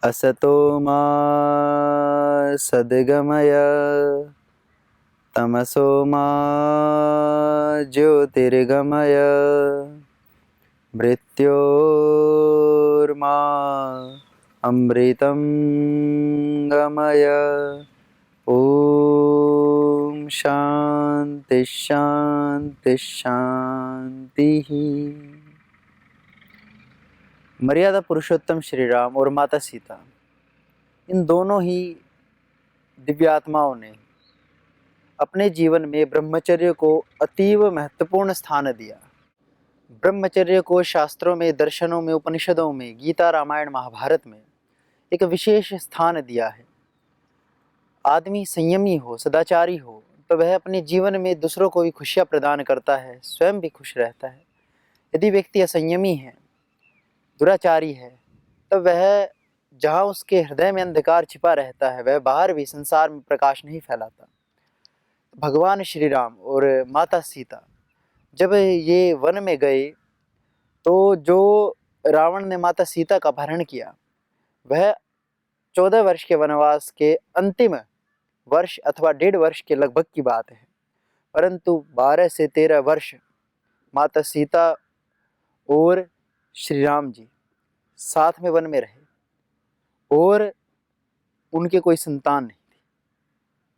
असतो मा सद्गमय तमसो मा ज्योतिर्गमय मृत्योर्मा अमृतं गमय। ओम शांति शांति शांति। मर्यादा पुरुषोत्तम श्री राम और माता सीता, इन दोनों ही दिव्यात्माओं ने अपने जीवन में ब्रह्मचर्य को अतीव महत्वपूर्ण स्थान दिया। ब्रह्मचर्य को शास्त्रों में, दर्शनों में, उपनिषदों में, गीता, रामायण, महाभारत में एक विशेष स्थान दिया है। आदमी संयमी हो, सदाचारी हो, तो वह अपने जीवन में दूसरों को भी खुशियाँ प्रदान करता है, स्वयं भी खुश रहता है। यदि व्यक्ति असंयमी है, दुराचारी है, तो वह जहाँ उसके हृदय में अंधकार छिपा रहता है, वह बाहर भी संसार में प्रकाश नहीं फैलाता। भगवान श्री राम और माता सीता जब ये वन में गए, तो जो रावण ने माता सीता का अपहरण किया, वह 14 वर्ष के वनवास के अंतिम वर्ष अथवा 1.5 वर्ष के लगभग की बात है। परंतु 12 से 13 वर्ष माता सीता और श्री राम जी साथ में वन में रहे और उनके कोई संतान नहीं थी।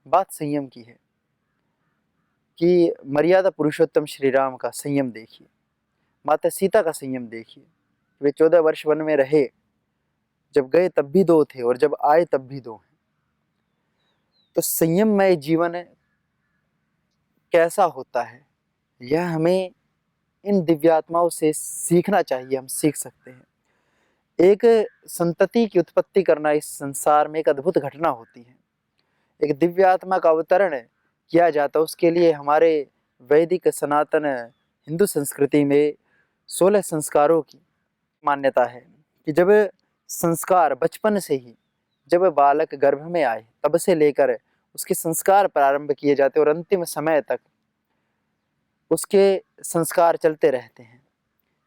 बात संयम की है कि मर्यादा पुरुषोत्तम श्री राम का संयम देखिए, माता सीता का संयम देखिए। वे 14 वर्ष वन में रहे, जब गए तब भी 2 थे और जब आए तब भी 2 हैं। तो संयममय जीवन कैसा होता है, यह हमें इन दिव्यात्माओं से सीखना चाहिए। हम सीख सकते हैं। एक संतति की उत्पत्ति करना इस संसार में एक अद्भुत घटना होती है। एक दिव्यात्मा का अवतरण किया जाता है। उसके लिए हमारे वैदिक सनातन हिंदू संस्कृति में 16 संस्कारों की मान्यता है कि जब संस्कार बचपन से ही, जब बालक गर्भ में आए तब से लेकर उसके संस्कार प्रारंभ किए जाते और अंतिम समय तक उसके संस्कार चलते रहते हैं,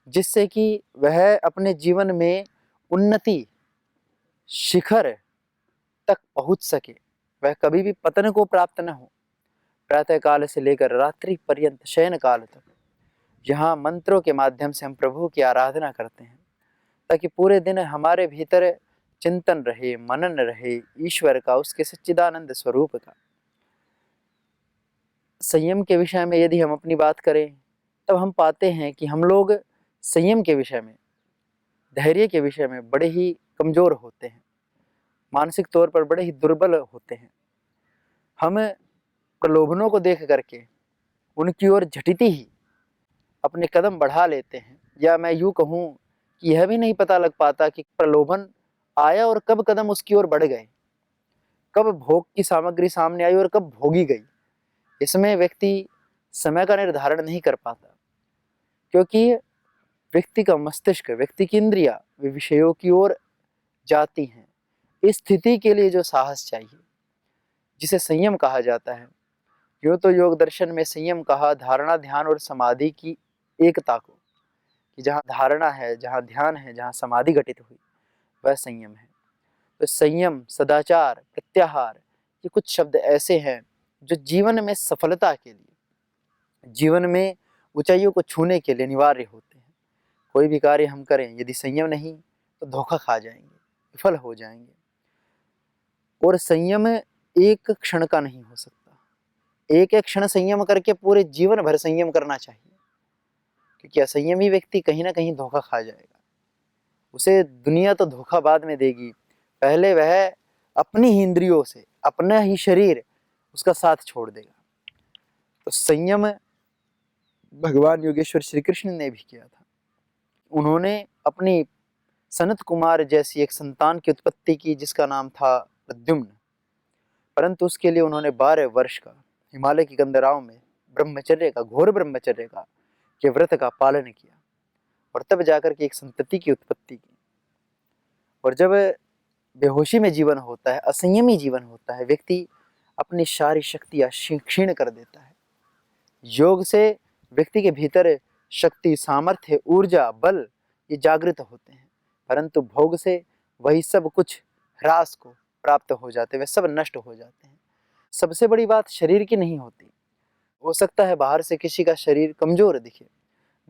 जिससे कि वह अपने जीवन में उन्नति शिखर तक पहुंच सके, वह कभी भी पतन को प्राप्त न हो। प्रातः काल से लेकर रात्रि पर्यंत शयन काल तक यहाँ मंत्रों के माध्यम से हम प्रभु की आराधना करते हैं, ताकि पूरे दिन हमारे भीतर चिंतन रहे, मनन रहे ईश्वर का, उसके सच्चिदानंद स्वरूप का। संयम के विषय में यदि हम अपनी बात करें, तब हम पाते हैं कि हम लोग संयम के विषय में, धैर्य के विषय में बड़े ही कमज़ोर होते हैं, मानसिक तौर पर बड़े ही दुर्बल होते हैं। हम प्रलोभनों को देख करके उनकी ओर झटिति ही अपने कदम बढ़ा लेते हैं, या मैं यूँ कहूँ कि यह भी नहीं पता लग पाता कि प्रलोभन आया और कब कदम उसकी ओर बढ़ गए, कब भोग की सामग्री सामने आई और कब भोगी गई। इसमें व्यक्ति समय का निर्धारण नहीं कर पाता, क्योंकि व्यक्ति का मस्तिष्क, व्यक्ति की इंद्रियां वे विषयों की ओर जाती हैं। इस स्थिति के लिए जो साहस चाहिए, जिसे संयम कहा जाता है, यूँ तो योग दर्शन में संयम कहा धारणा, ध्यान और समाधि की एकता को, कि जहाँ धारणा है, जहाँ ध्यान है, जहाँ समाधि घटित हुई, वह संयम है। तो संयम, सदाचार, प्रत्याहार, ये कुछ शब्द ऐसे हैं जो जीवन में सफलता के लिए, जीवन में ऊंचाइयों को छूने के लिए अनिवार्य होते हैं। कोई भी कार्य हम करें, यदि संयम नहीं तो धोखा खा जाएंगे, विफल हो जाएंगे। और संयम एक क्षण का नहीं हो सकता। एक एक क्षण संयम करके पूरे जीवन भर संयम करना चाहिए, क्योंकि असंयमी व्यक्ति कहीं ना कहीं धोखा खा जाएगा। उसे दुनिया तो धोखा बाद में देगी, पहले वह अपनी ही इंद्रियों से, अपना ही शरीर उसका साथ छोड़ देगा। तो संयम भगवान योगेश्वर श्री कृष्ण ने भी किया था। उन्होंने अपनी सनत कुमार जैसी एक संतान की उत्पत्ति की, जिसका नाम था प्रद्युम्न, परंतु उसके लिए उन्होंने 12 वर्ष का हिमालय की कंदराओं में ब्रह्मचर्य का, घोर ब्रह्मचर्य का, के व्रत का पालन किया और तब जाकर के एक संतति की उत्पत्ति की। और जब बेहोशी में जीवन होता है, असंयमी जीवन होता है, व्यक्ति अपनी सारी शक्तियां क्षीण कर देता है। योग से व्यक्ति के भीतर शक्ति, सामर्थ्य, ऊर्जा, बल ये जागृत होते हैं, परंतु भोग से वही सब कुछ ह्रास को प्राप्त हो जाते हैं, वे सब नष्ट हो जाते हैं। सबसे बड़ी बात शरीर की नहीं होती। हो सकता है बाहर से किसी का शरीर कमजोर दिखे,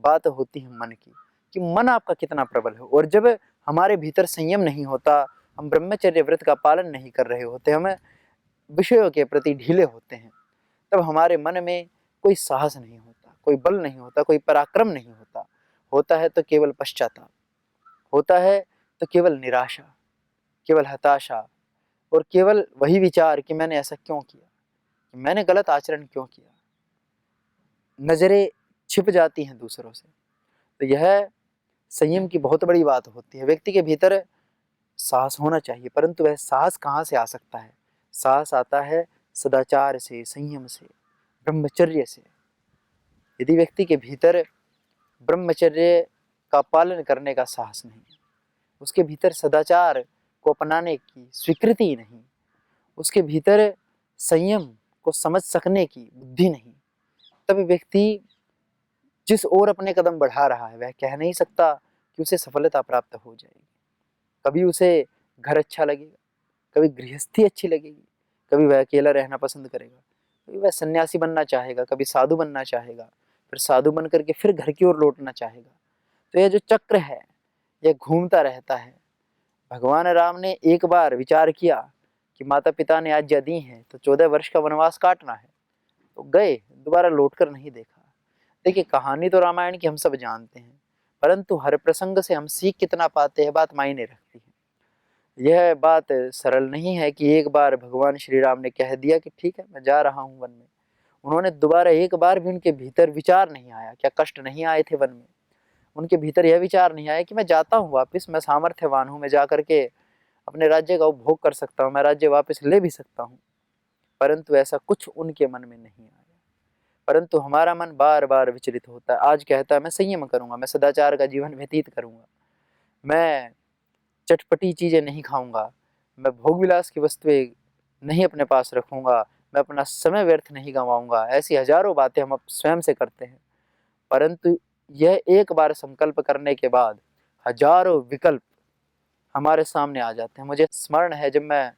बात होती है मन की, कि मन आपका कितना प्रबल है। और जब हमारे भीतर संयम नहीं होता, हम ब्रह्मचर्य व्रत का पालन नहीं कर रहे होते, हम विषयों के प्रति ढीले होते हैं, तब हमारे मन में कोई साहस नहीं होता, कोई बल नहीं होता, कोई पराक्रम नहीं होता। होता है तो केवल पश्चाताप, होता है तो केवल निराशा, केवल हताशा, और केवल वही विचार कि मैंने ऐसा क्यों किया, मैंने गलत आचरण क्यों किया। नजरें छिप जाती हैं दूसरों से। तो यह संयम की बहुत बड़ी बात होती है। व्यक्ति के भीतर साहस होना चाहिए, परंतु वह साहस कहाँ से आ सकता है? साहस आता है सदाचार से, संयम से, ब्रह्मचर्य से। यदि व्यक्ति के भीतर ब्रह्मचर्य का पालन करने का साहस नहीं, उसके भीतर सदाचार को अपनाने की स्वीकृति नहीं, उसके भीतर संयम को समझ सकने की बुद्धि नहीं, तब व्यक्ति जिस ओर अपने कदम बढ़ा रहा है वह कह नहीं सकता कि उसे सफलता प्राप्त हो जाएगी। कभी उसे घर अच्छा लगेगा, कभी गृहस्थी अच्छी लगेगी, कभी वह अकेला रहना पसंद करेगा, कभी वह सन्यासी बनना चाहेगा, कभी साधु बनना चाहेगा, फिर साधु बन करके फिर घर की ओर लौटना चाहेगा। तो यह जो चक्र है यह घूमता रहता है। भगवान राम ने एक बार विचार किया कि माता पिता ने आज्ञा दी है तो 14 वर्ष का वनवास काटना है, तो गए, दोबारा लौटकर नहीं देखा। देखिए, कहानी तो रामायण की हम सब जानते हैं, परंतु हर प्रसंग से हम सीख कितना पाते हैं, बात मायने रखती है। यह बात सरल नहीं है कि एक बार भगवान श्री राम ने कह दिया कि ठीक है मैं जा रहा हूँ वन में, उन्होंने दोबारा एक बार भी उनके भीतर विचार नहीं आया। क्या कष्ट नहीं आए थे वन में? उनके भीतर यह विचार नहीं आया कि मैं जाता हूँ वापस, मैं सामर्थ्यवान हूँ, मैं जा करके अपने राज्य का उपभोग कर सकता हूँ, मैं राज्य वापस ले भी सकता हूँ। परंतु ऐसा कुछ उनके मन में नहीं आया। परंतु हमारा मन बार बार विचलित होता है। आज कहता है मैं संयम करूंगा, मैं सदाचार का जीवन व्यतीत करूंगा, मैं चटपटी चीजें नहीं खाऊंगा, मैं भोग विलास की वस्तुएं नहीं अपने पास रखूंगा, मैं अपना समय व्यर्थ नहीं गंवाऊंगा। ऐसी हजारों बातें हम स्वयं से करते हैं, परंतु यह एक बार संकल्प करने के बाद हजारों विकल्प हमारे सामने आ जाते हैं। मुझे स्मरण है जब मैं,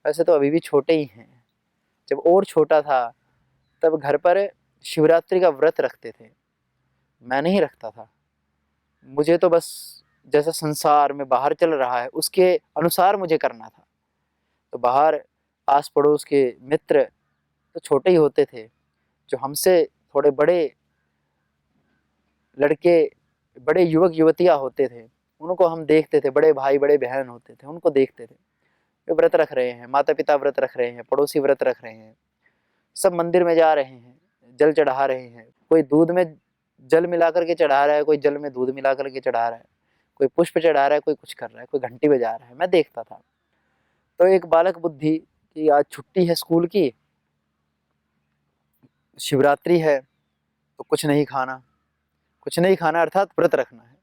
वैसे तो अभी भी छोटे ही हैं, जब और छोटा था तब घर पर शिवरात्रि का व्रत रखते थे। मैं नहीं रखता था, मुझे तो बस जैसा संसार में बाहर चल रहा है उसके अनुसार मुझे करना था। तो बाहर आस पड़ोस के मित्र तो छोटे ही होते थे, जो हमसे थोड़े बड़े लड़के, बड़े युवक युवतियाँ होते थे, उनको हम देखते थे, बड़े भाई बड़े बहन होते थे, उनको देखते थे वे व्रत रख रहे हैं, माता पिता व्रत रख रहे हैं, पड़ोसी व्रत रख रहे हैं, सब मंदिर में जा रहे हैं, जल चढ़ा रहे हैं। कोई दूध में जल मिला करके चढ़ा रहा है, कोई जल में दूध मिला करके चढ़ा रहा है, कोई पुष्प चढ़ा रहा है, कोई कुछ कर रहा है, कोई घंटी बजा रहा है। मैं देखता था। तो एक बालक बुद्धि कि आज छुट्टी है स्कूल की, शिवरात्रि है, तो कुछ नहीं खाना, कुछ नहीं खाना अर्थात व्रत रखना है।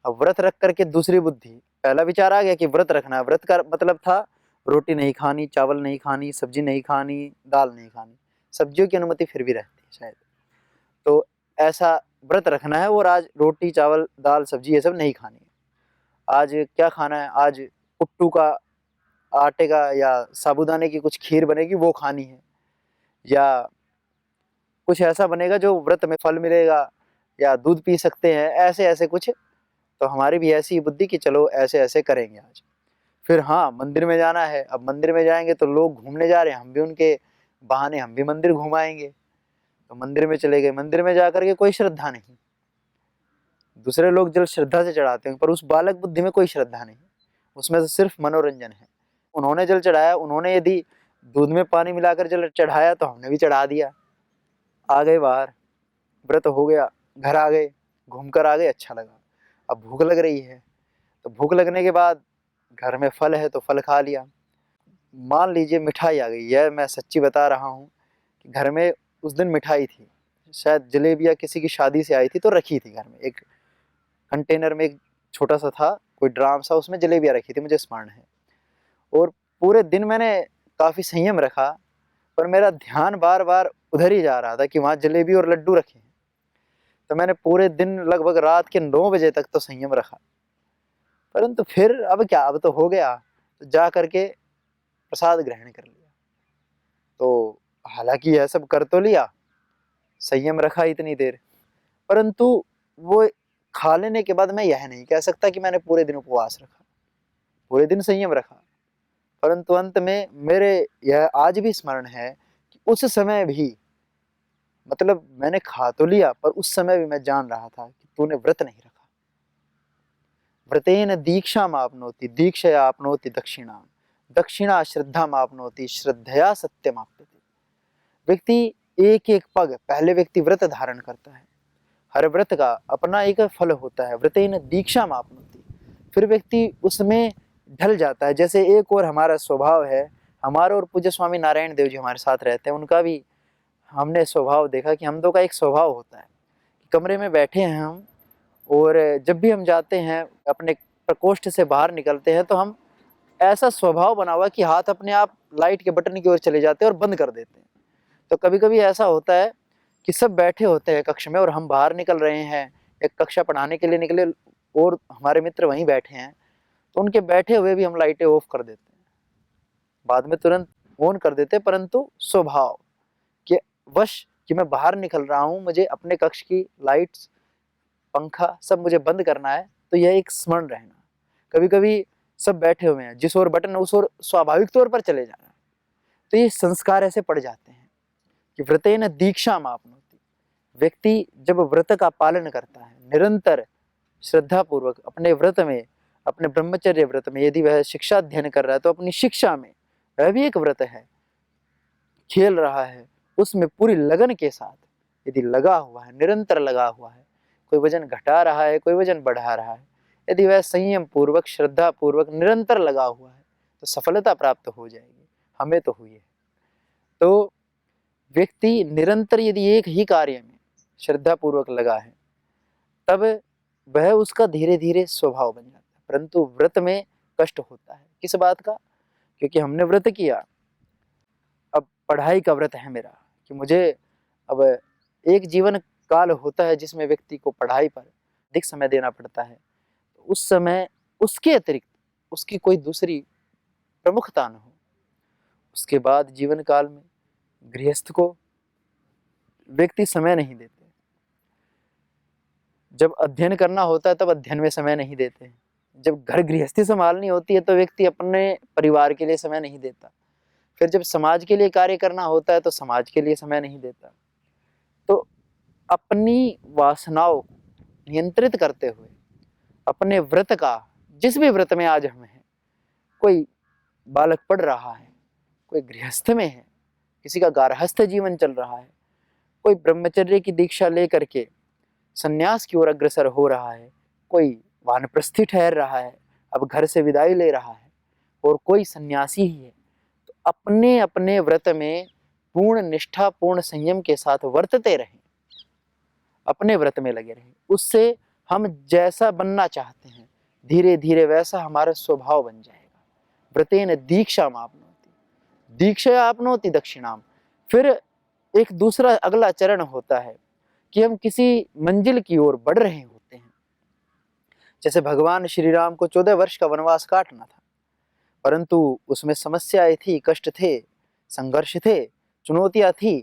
अब व्रत रख करके दूसरी बुद्धि, पहला विचार आ गया कि व्रत रखना है। व्रत का मतलब था रोटी नहीं खानी, चावल नहीं खानी, सब्जी नहीं खानी, दाल नहीं खानी। सब्जियों की अनुमति फिर भी रहती है शायद। तो ऐसा व्रत रखना है और आज रोटी चावल दाल सब्जी ये सब नहीं खानी है। आज क्या खाना है? आज पुट्टू का आटे का या साबूदाने की कुछ खीर बनेगी वो खानी है, या कुछ ऐसा बनेगा जो व्रत में फल मिलेगा, या दूध पी सकते हैं, ऐसे ऐसे कुछ। तो हमारी भी ऐसी बुद्धि कि चलो ऐसे ऐसे करेंगे आज। फिर हाँ, मंदिर में जाना है। अब मंदिर में जाएंगे तो लोग घूमने जा रहे हैं, हम भी उनके बहाने हम भी मंदिर घुमाएंगे। तो मंदिर में चले गए, मंदिर में जाकर के कोई श्रद्धा नहीं। दूसरे लोग जल श्रद्धा से चढ़ाते हैं, पर उस बालक बुद्धि में कोई श्रद्धा नहीं, उसमें तो सिर्फ मनोरंजन है। उन्होंने जल चढ़ाया, उन्होंने यदि दूध में पानी मिलाकर जल चढ़ाया तो हमने भी चढ़ा दिया। आ गए बाहर, व्रत हो गया, घर आ गए, घूम कर आ गए, अच्छा लगा। अब भूख लग रही है, तो भूख लगने के बाद घर में फल है तो फल खा लिया। मान लीजिए मिठाई आ गई, यह मैं सच्ची बता रहा हूँ कि घर में उस दिन मिठाई थी, शायद जलेबी या किसी की शादी से आई थी तो रखी थी घर में, एक कंटेनर में एक छोटा सा था कोई ड्राम सा, उसमें जलेबियाँ रखी थी, मुझे स्मरण है। और पूरे दिन मैंने काफ़ी संयम रखा, पर मेरा ध्यान बार बार उधर ही जा रहा था कि वहाँ जलेबी और लड्डू रखे हैं। तो मैंने पूरे दिन लगभग रात के 9 बजे तक तो संयम रखा, परंतु फिर अब क्या, अब तो हो गया, तो जा करके प्रसाद ग्रहण कर लिया। तो हालांकि यह सब कर तो लिया, संयम रखा इतनी देर, परंतु वो खा लेने के बाद मैं यह नहीं कह सकता कि मैंने पूरे दिन उपवास रखा, पूरे दिन संयम रखा। परंतु अंत में मेरे यह आज भी स्मरण है कि उस समय भी, मतलब मैंने खा तो लिया, पर उस समय भी मैं जान रहा था कि तूने व्रत नहीं रखा। व्रतेन दीक्षा मापनोति दीक्षया आपनोति दक्षिणा, दक्षिणा श्रद्धा मापनोति श्रद्धया सत्यमाप्यते। व्यक्ति एक एक पग, पहले व्यक्ति व्रत धारण करता है, हर व्रत का अपना एक फल होता है। व्रतेन दीक्षा मापनोति, फिर व्यक्ति उसमें ढल जाता है। जैसे एक और हमारा स्वभाव है, हमारा और पूज्य स्वामी नारायण देव जी हमारे साथ रहते हैं, उनका भी हमने स्वभाव देखा कि हम दो का एक स्वभाव होता है कि कमरे में बैठे हैं हम, और जब भी हम जाते हैं अपने प्रकोष्ठ से बाहर निकलते हैं तो हम, ऐसा स्वभाव बना हुआ कि हाथ अपने आप लाइट के बटन की ओर चले जाते हैं और बंद कर देते हैं। तो कभी कभी ऐसा होता है कि सब बैठे होते हैं कक्ष में और हम बाहर निकल रहे हैं, एक कक्षा पढ़ाने के लिए निकले और हमारे मित्र वहीं बैठे हैं, तो उनके बैठे हुए भी हम लाइटें ऑफ कर देते हैं, बाद में तुरंत ऑन कर देते हैं, परंतु स्वभाव के वश कि मैं बाहर निकल रहा हूँ, मुझे अपने कक्ष की लाइट्स पंखा सब मुझे बंद करना है, तो यह एक स्मरण रहना। कभी कभी सब बैठे हुए हैं, जिस ओर बटन उस ओर स्वाभाविक तौर पर चले जाना, तो ये संस्कार ऐसे पड़ जाते हैं कि व्रतेन दीक्षा मापनोति। व्यक्ति जब व्रत का पालन करता है निरंतर श्रद्धा पूर्वक अपने व्रत में, अपने ब्रह्मचर्य व्रत में, यदि वह शिक्षा अध्ययन कर रहा है तो अपनी शिक्षा में वह भी एक व्रत है, खेल रहा है उसमें पूरी लगन के साथ, यदि लगा हुआ है, निरंतर लगा हुआ है, कोई वजन घटा रहा है, कोई वजन बढ़ा रहा है, यदि वह संयम पूर्वक श्रद्धा पूर्वक निरंतर लगा हुआ है तो सफलता प्राप्त हो जाएगी। हमें तो हुई है। तो व्यक्ति निरंतर यदि एक ही कार्य में श्रद्धा पूर्वक लगा है, तब वह उसका धीरे धीरे स्वभाव बन जाता है। परंतु व्रत में कष्ट होता है, किस बात का? क्योंकि हमने व्रत किया, अब पढ़ाई का व्रत है मेरा कि मुझे अब एक जीवन काल होता है जिसमें व्यक्ति को पढ़ाई पर अधिक समय देना पड़ता है, तो उस समय उसके अतिरिक्त उसकी कोई दूसरी प्रमुखता न हो। उसके बाद जीवन काल में गृहस्थ को व्यक्ति समय नहीं देते, जब अध्ययन करना होता है तब अध्ययन में समय नहीं देते हैं, जब घर गृहस्थी संभालनी होती है तो व्यक्ति अपने परिवार के लिए समय नहीं देता, फिर जब समाज के लिए कार्य करना होता है तो समाज के लिए समय नहीं देता। तो अपनी वासनाओं को नियंत्रित करते हुए अपने व्रत का, जिस भी व्रत में आज हम हैं, कोई बालक पढ़ रहा है, कोई गृहस्थ में है, किसी का गारहस्थ जीवन चल रहा है, कोई ब्रह्मचर्य की दीक्षा लेकर के संन्यास की ओर अग्रसर हो रहा है, कोई वानप्रस्थी ठहर रहा है, अब घर से विदाई ले रहा है, और कोई सन्यासी ही है, तो अपने अपने व्रत में पूर्ण निष्ठा पूर्ण संयम के साथ वर्तते रहें, अपने व्रत में लगे रहें। उससे हम जैसा बनना चाहते हैं धीरे धीरे वैसा हमारा स्वभाव बन जाएगा। व्रतेन दीक्षा आपनोति दीक्षा आपनोति दक्षिणाम। फिर एक दूसरा अगला चरण होता है कि हम किसी मंजिल की ओर बढ़ रहे होते हैं। जैसे भगवान श्री राम को 14 वर्ष का वनवास काटना था, परंतु उसमें समस्याएं थी, कष्ट थे, संघर्ष थे, चुनौतियां थी।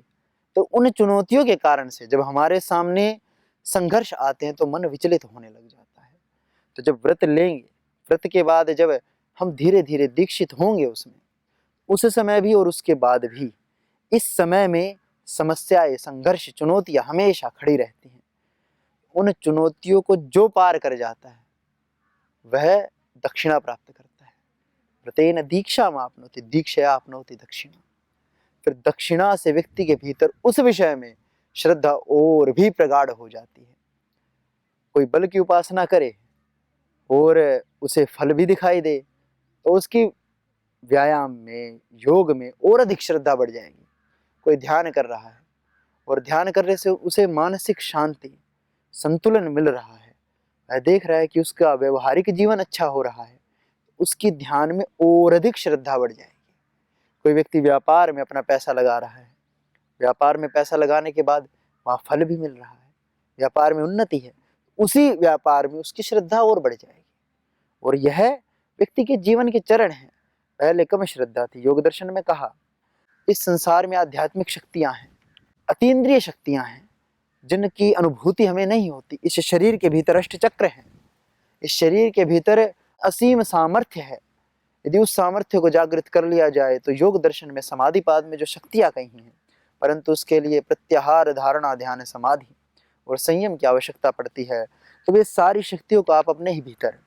तो उन चुनौतियों के कारण से जब हमारे सामने संघर्ष आते हैं तो मन विचलित होने लग जाता है। तो जब व्रत लेंगे, व्रत के बाद जब हम धीरे धीरे दीक्षित होंगे उसमें, उस समय भी और उसके बाद भी इस समय में समस्याएं, संघर्ष, चुनौतियां हमेशा खड़ी रहती हैं। उन चुनौतियों को जो पार कर जाता है वह दक्षिणा प्राप्त करता है। व्रतेन दीक्षा आपनोति दीक्षया आपनोति दक्षिणा। फिर दक्षिणा से व्यक्ति के भीतर उस विषय में श्रद्धा और भी प्रगाढ़ हो जाती है। कोई बल की उपासना करे और उसे फल भी दिखाई दे तो उसकी व्यायाम में, योग में और अधिक श्रद्धा बढ़ जाएगी। कोई ध्यान कर रहा है और ध्यान करने से उसे मानसिक शांति, संतुलन मिल रहा है, वह देख रहा है कि उसका व्यवहारिक जीवन अच्छा हो रहा है, उसकी ध्यान में और अधिक श्रद्धा बढ़ जाएगी। कोई व्यक्ति व्यापार में अपना पैसा लगा रहा है, व्यापार में पैसा लगाने के बाद वहाँ फल भी मिल रहा है, व्यापार में उन्नति है, उसी व्यापार में उसकी श्रद्धा और बढ़ जाएगी। और यह व्यक्ति के जीवन के चरण हैं। पहले कम श्रद्धा थी। योग दर्शन में कहा इस संसार में आध्यात्मिक शक्तियां हैं, अतीन्द्रिय शक्तियां हैं, जिनकी अनुभूति हमें नहीं होती। इस शरीर के भीतर अष्टचक्र है, इस शरीर के भीतर असीम सामर्थ्य है। यदि उस सामर्थ्य को जागृत कर लिया जाए तो योग दर्शन में समाधिपाद में जो शक्तियां कही हैं, परंतु उसके लिए प्रत्याहार, धारणा, ध्यान, समाधि और संयम की आवश्यकता पड़ती है। तो वे सारी शक्तियों को आप अपने ही भीतर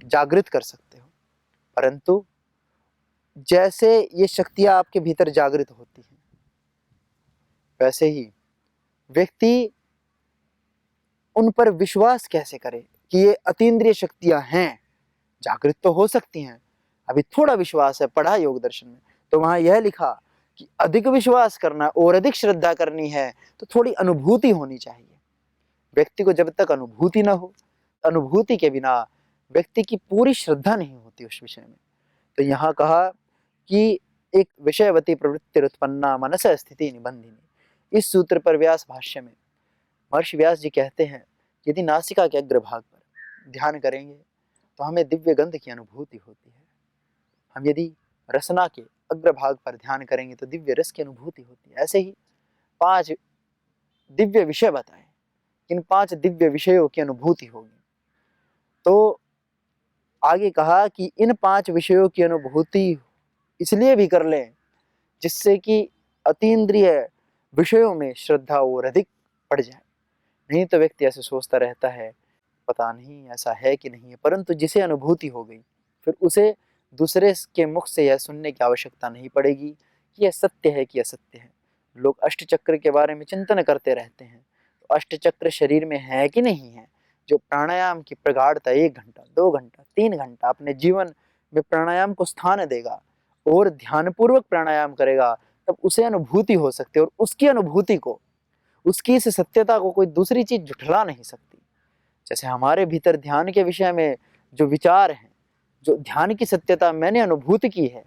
जागृत कर सकते हो। परंतु जैसे ये शक्तियां आपके भीतर जागृत होती हैं, वैसे ही व्यक्ति उन पर विश्वास कैसे करे कि ये अतीन्द्रिय शक्तियां हैं। जागृत तो हो सकती हैं, अभी थोड़ा विश्वास है। पढ़ा योग दर्शन में तो वहां यह लिखा कि अधिक विश्वास करना और अधिक श्रद्धा करनी है तो थोड़ी अनुभूति होनी चाहिए। व्यक्ति को जब तक अनुभूति ना हो, अनुभूति के बिना व्यक्ति की पूरी श्रद्धा नहीं होती उस विषय में। तो यहाँ कहा कि एक विषयवती प्रवृत्ति उत्पन्ना मनस स्थिति निबंधिनी। इस सूत्र पर व्यास भाष्य में महर्षि व्यास जी कहते हैं यदि नासिका के अग्रभाग पर ध्यान करेंगे तो हमें दिव्य गंध की अनुभूति होती है। हम यदि रसना के अग्रभाग पर ध्यान करेंगे तो दिव्य रस की अनुभूति होती है। ऐसे ही 5 दिव्य विषय बताए, इन 5 दिव्य विषयों की अनुभूति होगी। तो आगे कहा कि इन 5 विषयों की अनुभूति इसलिए भी कर लें जिससे कि अतीन्द्रिय विषयों में श्रद्धा और अधिक बढ़ जाए। नहीं तो व्यक्ति ऐसे सोचता रहता है पता नहीं ऐसा है कि नहीं है, परंतु जिसे अनुभूति हो गई फिर उसे दूसरे के मुख से यह सुनने की आवश्यकता नहीं पड़ेगी कि यह सत्य है कि असत्य है। लोग अष्टचक्र के बारे में चिंतन करते रहते हैं, तो अष्टचक्र शरीर में है कि नहीं है। जो प्राणायाम की प्रगाढ़ता 1 घंटा, 2 घंटा, 3 घंटा अपने जीवन में प्राणायाम को स्थान देगा और ध्यानपूर्वक प्राणायाम करेगा, तब उसे अनुभूति हो सकती है। और उसकी अनुभूति को, उसकी इस सत्यता को कोई दूसरी चीज झुठला नहीं सकती। जैसे हमारे भीतर ध्यान के विषय में जो विचार हैं, जो ध्यान की सत्यता मैंने अनुभूत की है,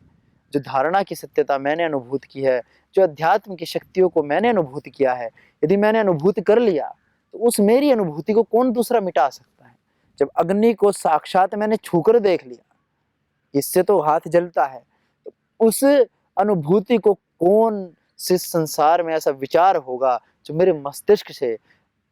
जो धारणा की सत्यता मैंने अनुभूत की है, जो अध्यात्म की शक्तियों को मैंने अनुभूत किया है, यदि मैंने अनुभूत कर लिया तो उस मेरी अनुभूति को कौन दूसरा मिटा सकता है। जब अग्नि को साक्षात मैंने छूकर देख लिया, इससे तो हाथ जलता है, तो उस अनुभूति को कौन से संसार में ऐसा विचार होगा जो मेरे मस्तिष्क से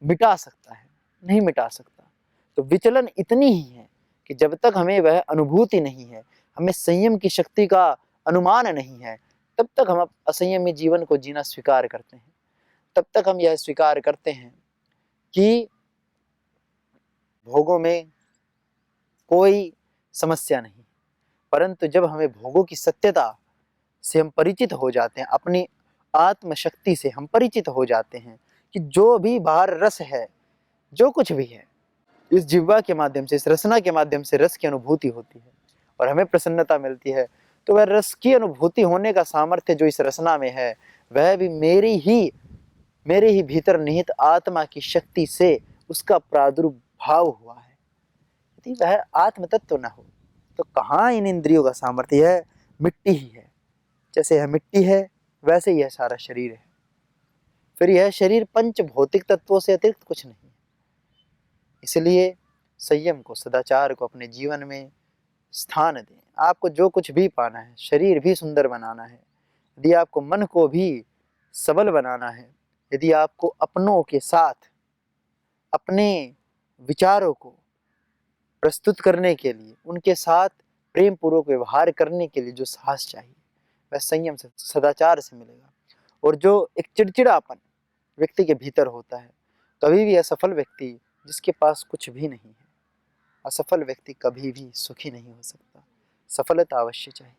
मिटा सकता है। नहीं मिटा सकता। तो विचलन इतनी ही है कि जब तक हमें वह अनुभूति नहीं है, हमें संयम की शक्ति का अनुमान नहीं है, तब तक हम असंयमी जीवन को जीना स्वीकार करते हैं। तब तक हम यह स्वीकार करते हैं कि भोगों में कोई समस्या नहीं। परंतु जब हमें भोगों की सत्यता से हम परिचित हो जाते हैं, अपनी आत्मशक्ति से हम परिचित हो जाते हैं कि जो भी बाहर रस है, जो कुछ भी है, इस जिह्वा के माध्यम से, इस रसना के माध्यम से रस की अनुभूति होती है और हमें प्रसन्नता मिलती है, तो वह रस की अनुभूति होने का सामर्थ्य जो इस रसना में है, वह भी मेरे ही भीतर निहित आत्मा की शक्ति से उसका प्रादुर्भाव हुआ है। यदि वह आत्म तत्व न हो तो कहाँ इन इंद्रियों का सामर्थ्य है। मिट्टी ही है, जैसे यह मिट्टी है वैसे यह सारा शरीर है। फिर यह शरीर पंच भौतिक तत्वों से अतिरिक्त कुछ नहीं है। इसलिए संयम को, सदाचार को अपने जीवन में स्थान दें। आपको जो कुछ भी पाना है, शरीर भी सुंदर बनाना है, यदि आपको मन को भी सबल बनाना है, यदि आपको अपनों के साथ अपने विचारों को प्रस्तुत करने के लिए, उनके साथ प्रेम पूर्वक व्यवहार करने के लिए जो साहस चाहिए, वह संयम से, सदाचार से मिलेगा। और जो एक चिड़चिड़ापन व्यक्ति के भीतर होता है, कभी भी असफल व्यक्ति जिसके पास कुछ भी नहीं है, असफल व्यक्ति कभी भी सुखी नहीं हो सकता। सफलता अवश्य चाहिए।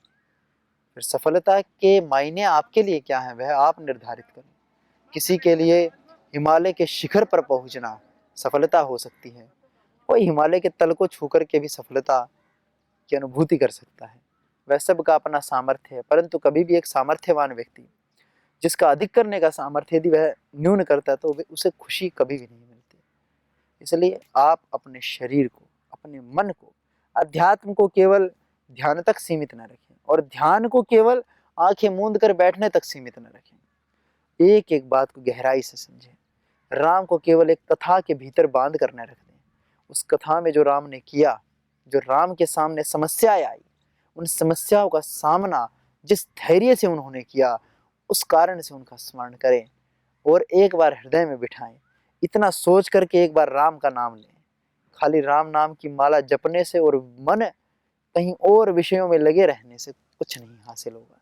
फिर सफलता के मायने आपके लिए क्या है, वह आप निर्धारित करें। किसी के लिए हिमालय के शिखर पर पहुंचना सफलता हो सकती है, कोई हिमालय के तल को छू कर के भी सफलता की अनुभूति कर सकता है। वह सब का अपना सामर्थ्य है। परंतु कभी भी एक सामर्थ्यवान व्यक्ति जिसका अधिक करने का सामर्थ्य यदि वह न्यून करता है तो उसे खुशी कभी भी नहीं मिलती। इसलिए आप अपने शरीर को, अपने मन को, अध्यात्म को केवल ध्यान तक सीमित न रखें और ध्यान को केवल आंखें मूंद कर बैठने तक सीमित न रखें। एक एक बात को गहराई से समझें। राम को केवल एक कथा के भीतर बांध कर न रख दें। उस कथा में जो राम ने किया, जो राम के सामने समस्याएं आई, उन समस्याओं का सामना जिस धैर्य से उन्होंने किया, उस कारण से उनका स्मरण करें और एक बार हृदय में बिठाएं। इतना सोच करके एक बार राम का नाम लें। खाली राम नाम की माला जपने से और मन कहीं और विषयों में लगे रहने से कुछ नहीं हासिल होगा।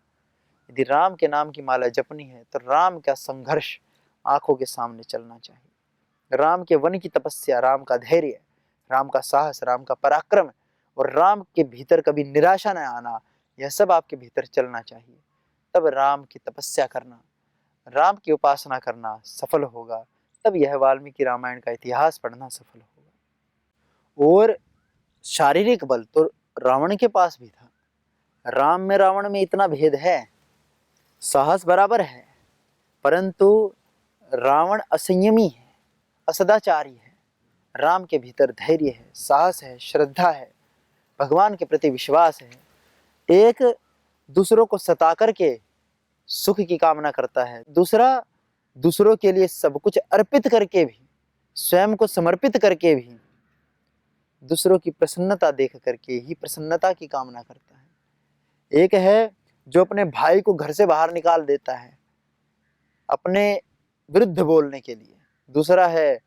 यदि राम के नाम की माला जपनी है तो राम का संघर्ष आंखों के सामने चलना चाहिए। राम के वन की तपस्या, राम का धैर्य, राम का साहस, राम का पराक्रम और राम के भीतर कभी निराशा न आना, यह सब आपके भीतर चलना चाहिए। तब राम की तपस्या करना, राम की उपासना करना सफल होगा। तब यह वाल्मीकि रामायण का इतिहास पढ़ना सफल होगा। और शारीरिक बल तो रावण के पास भी था। राम में रावण में इतना भेद है, साहस बराबर है, परंतु रावण असंयमी है, असदाचारी है। राम के भीतर धैर्य है, साहस है, श्रद्धा है, भगवान के प्रति विश्वास है। एक दूसरों को सता करके सुख की कामना करता है, दूसरा दूसरों के लिए सब कुछ अर्पित करके भी, स्वयं को समर्पित करके भी दूसरों की प्रसन्नता देख करके ही प्रसन्नता की कामना करता है। एक है जो अपने भाई को घर से बाहर निकाल देता है अपने विरुद्ध बोलने के लिए, दूसरा है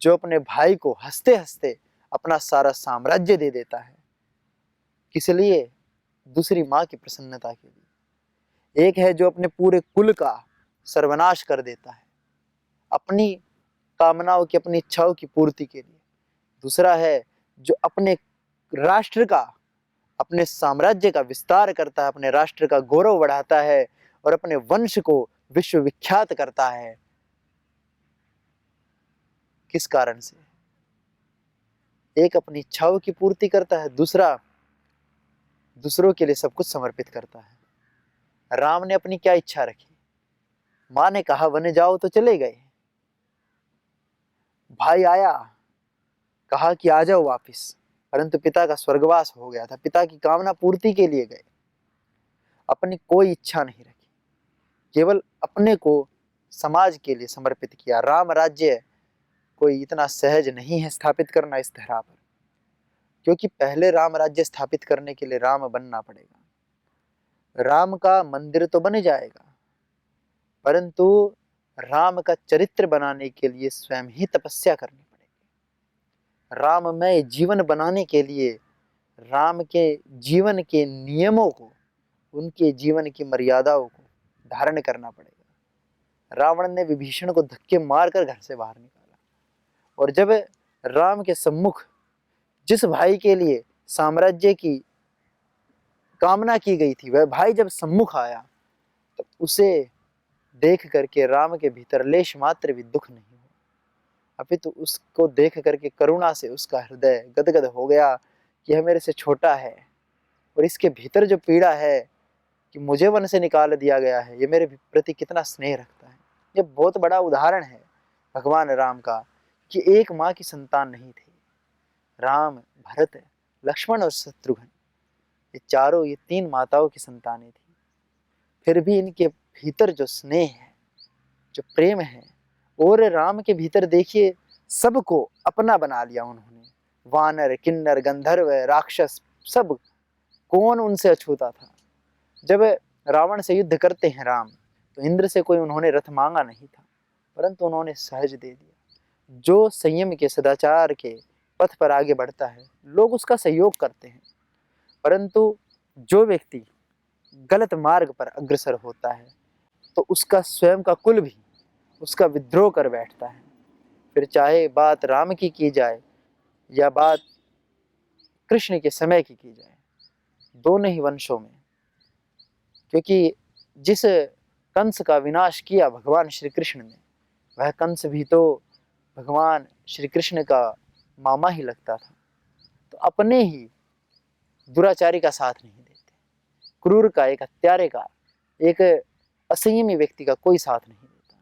जो अपने भाई को हंसते हंसते अपना सारा साम्राज्य दे देता है। किस लिए? दूसरी माँ की प्रसन्नता के लिए। एक है जो अपने पूरे कुल का सर्वनाश कर देता है अपनी कामनाओं की, अपनी इच्छाओं की पूर्ति के लिए। दूसरा है जो अपने राष्ट्र का, अपने साम्राज्य का विस्तार करता है, अपने राष्ट्र का गौरव बढ़ाता है और अपने वंश को विश्व विख्यात करता है। किस कारण से? एक अपनी इच्छाओं की पूर्ति करता है, दूसरा दूसरों के लिए सब कुछ समर्पित करता है। राम ने अपनी क्या इच्छा रखी? माँ ने कहा वन जाओ तो चले गए, भाई आया कहा कि आ जाओ वापिस, परंतु पिता का स्वर्गवास हो गया था, पिता की कामना पूर्ति के लिए गए, अपनी कोई इच्छा नहीं रखी, केवल अपने को समाज के लिए समर्पित किया। राम राज्य कोई इतना सहज नहीं है स्थापित करना इस धरा पर, क्योंकि पहले राम राज्य स्थापित करने के लिए राम बनना पड़ेगा। राम का मंदिर तो बन जाएगा, परंतु राम का चरित्र बनाने के लिए स्वयं ही तपस्या करनी पड़ेगी। राममय जीवन बनाने के लिए राम के जीवन के नियमों को, उनके जीवन की मर्यादाओं को धारण करना पड़ेगा। रावण ने विभीषण को धक्के मारकर घर से बाहर निकाला, और जब राम के सम्मुख जिस भाई के लिए साम्राज्य की कामना की गई थी, वह भाई जब सम्मुख आया तो उसे देख करके राम के भीतर लेश मात्र भी दुख नहीं हुआ, अपितु उसको देख करके करुणा से उसका हृदय गदगद हो गया कि यह मेरे से छोटा है और इसके भीतर जो पीड़ा है कि मुझे वन से निकाल दिया गया है, ये मेरे प्रति कितना स्नेह रखता है। ये बहुत बड़ा उदाहरण है भगवान राम का कि एक माँ की संतान नहीं थे। राम, भरत, लक्ष्मण और शत्रुघ्न, ये चारों, ये तीन माताओं की संतानें थी। फिर भी इनके भीतर जो स्नेह है, जो प्रेम है, और राम के भीतर देखिए सबको अपना बना लिया उन्होंने। वानर, किन्नर, गंधर्व, राक्षस, सब, कौन उनसे अछूता था। जब रावण से युद्ध करते हैं राम, तो इंद्र से कोई उन्होंने रथ मांगा नहीं था, परंतु उन्होंने सहज दे दिया। जो संयम के, सदाचार के पथ पर आगे बढ़ता है, लोग उसका सहयोग करते हैं, परंतु जो व्यक्ति गलत मार्ग पर अग्रसर होता है तो उसका स्वयं का कुल भी उसका विद्रोह कर बैठता है। फिर चाहे बात राम की जाए या बात कृष्ण के समय की जाए, दोनों ही वंशों में, क्योंकि जिस कंस का विनाश किया भगवान श्री कृष्ण ने, वह कंस भी तो भगवान श्री कृष्ण का मामा ही लगता था। तो अपने ही दुराचारी का साथ नहीं देते, क्रूर का, एक हत्यारे का, एक असंयमी व्यक्ति का कोई साथ नहीं देता।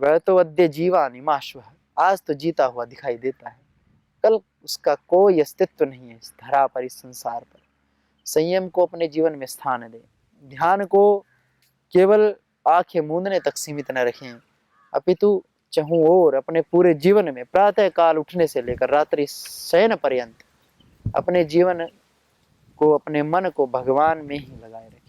वह तो अद्य जीवानि माश्वः, आज तो जीता हुआ दिखाई देता है, कल उसका कोई अस्तित्व नहीं है इस धरा पर, इस संसार पर। संयम को अपने जीवन में स्थान दें। ध्यान को केवल आंखें मूंदने तक सीमित न रखें, अपितु चहुं ओर अपने पूरे जीवन में प्रातः काल उठने से लेकर रात्रि शयन पर्यंत अपने जीवन को, अपने मन को भगवान में ही लगाए रखें।